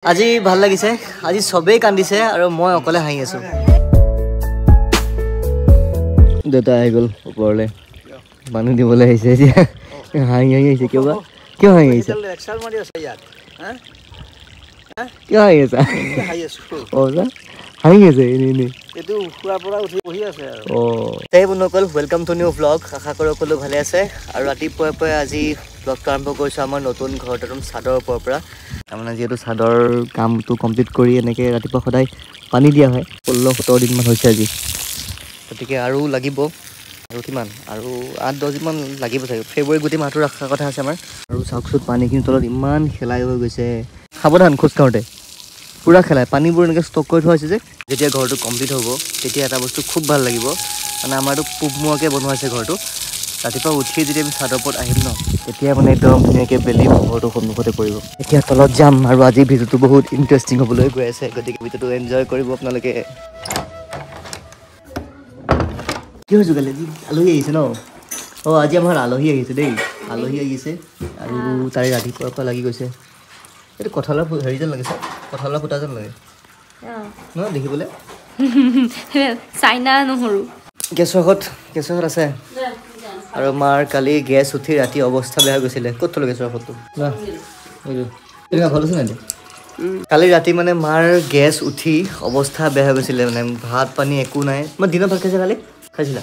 আজি ভাল লাগিছে আজি সবেই কান্দিছে আৰু মই অকলে হাঁহি আছো দেউতা আহি গ'ল ওপৰলে মানুহ দিবলৈ আহিছে এতিয়া হাঁহি হাঁহি আহিছে কিয় হাঁহি আহিছে এক্সেল মাৰি আছে ইয়াত হা কিয় হাঁহি আছা হাঁহি আছো হাঁহি আছে এনে এটো উখুৱাৰ পৰা উঠি বহি আছে আৰু এই বন্ধুসকল ওয়েলকাম টু নিউ ব্লগ আশা কৰোঁ সকলো ভালে আছে আৰু ৰাতিপুৱাই আজি ব্লগটো আৰম্ভ কৰিছোঁ আমাৰ নতুন ঘৰটোৰ চাদৰ ওপৰৰ পৰা তাৰমানে যিহেতু চাদৰ কামটো কমপ্লিট কৰি এনেকৈ ৰাতিপুৱা সদায় পানী দিয়া হয় 16-17 দিনমান হৈছে আজি গতিকে আৰু লাগিব আৰু কিমান আৰু 8-10 দিনমান লাগিব চাগে ফেব্ৰুৱাৰী গোটেই মাহটো ৰখাৰ কথা আছে আমাৰ আৰু চাওকচোন পানীখিনি তলত ইমান খেলাই হৈ গৈছে সাৱধান খোজ কাঢ়োঁতে পুৰা খেলাই পানীবোৰ এনেকৈ ষ্টক কৰি থোৱা হৈছে যে যেতিয়া ঘৰটো কমপ্লিট হ'ব তেতিয়া এটা বস্তু খুব ভাল লাগিব মানে আমাৰতো পোকমোৱাকৈ বনোৱা হৈছে ঘৰটো ৰাতিপুৱা উঠি যেতিয়া আমি চাদৰ ওপৰত আহিম ন তেতিয়া মানে একদম ধুনীয়াকৈ বেলি ঘৰটো সন্মুখতে পৰিব এতিয়া তলত যাম আৰু আজি ভিডিঅ'টো বহুত ইণ্টাৰেষ্টিং হ'বলৈ গৈ আছে গতিকে ভিডিঅ'টো এনজয় কৰিব আপোনালোকে কি হৈছে কালি আজি আলহী আহিছে ন আজি আমাৰ আলহী আহিছে দেই আলহী আহিছে আৰু তাৰে ৰাতিপুৱাৰ পৰা লাগি গৈছে এইটো কঁঠালৰ হেৰি যেন লাগিছে কঁঠালৰ ফুটা যেন লাগে ন দেখিবলৈ চাইনা নহৰু কেঁচুৱাহঁত আছে আৰু মাৰ কালি গেছ উঠি ৰাতি অৱস্থা বেয়া হৈ গৈছিলে ক'ত থ'লো গেছৰ ফটো ভাল আছে নাই কালি ৰাতি মানে মাৰ গেছ উঠি অৱস্থা বেয়া হৈ গৈছিলে মানে ভাত পানী একো নাই মই দিনত ভাত খাইছে কালি খাইছিলা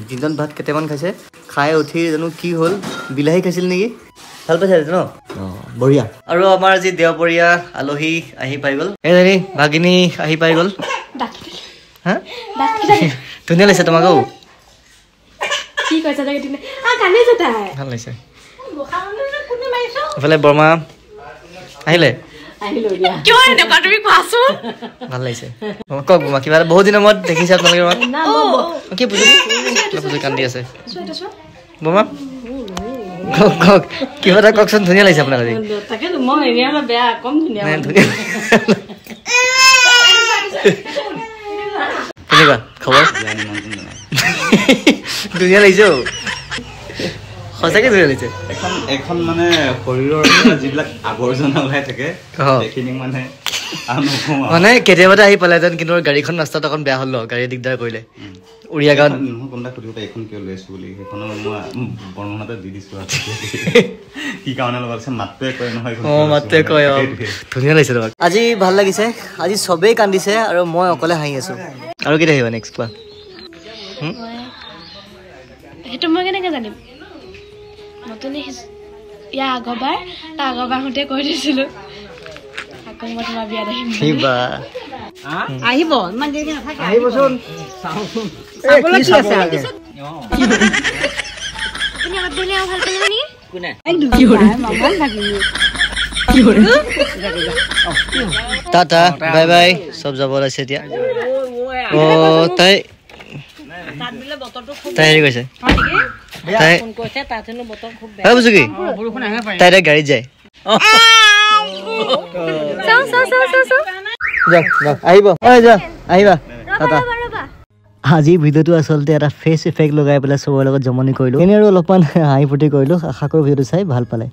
দিনত ভাত কেইটামান খাইছে খাই উঠি জানো কি হ'ল বিলাহী খাইছিল নেকি ভাল পাইছে ন বঢ়িয়া আৰু আমাৰ আজি দেওবৰীয়া আলহী আহি পাই গ'ল এই ভাগিনী আহি পাই গ'ল হা ধুনীয়া লাগিছে তোমাকো কি কৈছা তাকে তুমি কানে যেটা ভাল লাগিছে এফালে বৰ্মা আহিলে কিয় এনেকুৱা তুমি কোৱাচোন ভাল লাগিছে কওক বৰ্মা কিবা বহুত দিনৰ মূৰত দেখিছে আপোনালোকে কি বুজি কান্দি আছে বৰ্মা কওক কিবা এটা কওকচোন ধুনীয়া লাগিছে আপোনাৰ আজি তাকে মই এনে অলপ বেয়া কম ধুনীয়া কেনেকুৱা খবৰ ধুনীয়া লাগিছে সঁচাকে ধুনীয়া লাগিছে এখন মানে শৰীৰৰ যিবিলাক আৱৰ্জনা ওলাই থাকে সেইখিনি মানে কেতিয়াবাতে আহি পালেহেঁতেন কিন্তু গাড়ীখন ৰাস্তাত অকণ বেয়া হ'ল গাড়ী দিগদাৰ কৰিলে উৰিয়া গাঁৱত কোনোবা সুধিব এইখন কিয় লৈ আছো বুলি সেইখনৰ মই বৰ্ণনাতে দি দিছো কি কাৰণে লগাইছে মাতটোৱে কয় নহয় মাতটোৱে কয় ধুনীয়া লাগিছে তোমাক আজি ভাল লাগিছে আজি চবেই কান্দিছে আৰু মই অকলে হাঁহি আছো আৰু কেতিয়া আহিবা নেক্সট কোৱা সেইটো মই কেনেকৈ জানিম নতুন ইয়াৰ আগৰবাৰ হওঁতে কৈ দিছিলোঁ আকৌ মই তোমাৰ বিয়াত আহিম আহিব ইমান দেৰি নাথাকে আহিবচোন আপুনি আগত গ'লে আৰু ভাল পালে নেকি টাটা বাই বাই চব যাব ওলাইছে এতিয়া তাই হেৰি কৈছে তাই গাড়ীত যায় আহিবা আজি ভিডিঅ'টো আচলতে এটা ফেচ ইফেক্ট লগাই পেলাই চবৰে লগত জমনি কৰিলো এনে আৰু অলপমান হাঁহি ফূৰ্তি কৰিলো আশা কৰো ভিডিঅ'টো চাই ভাল পালে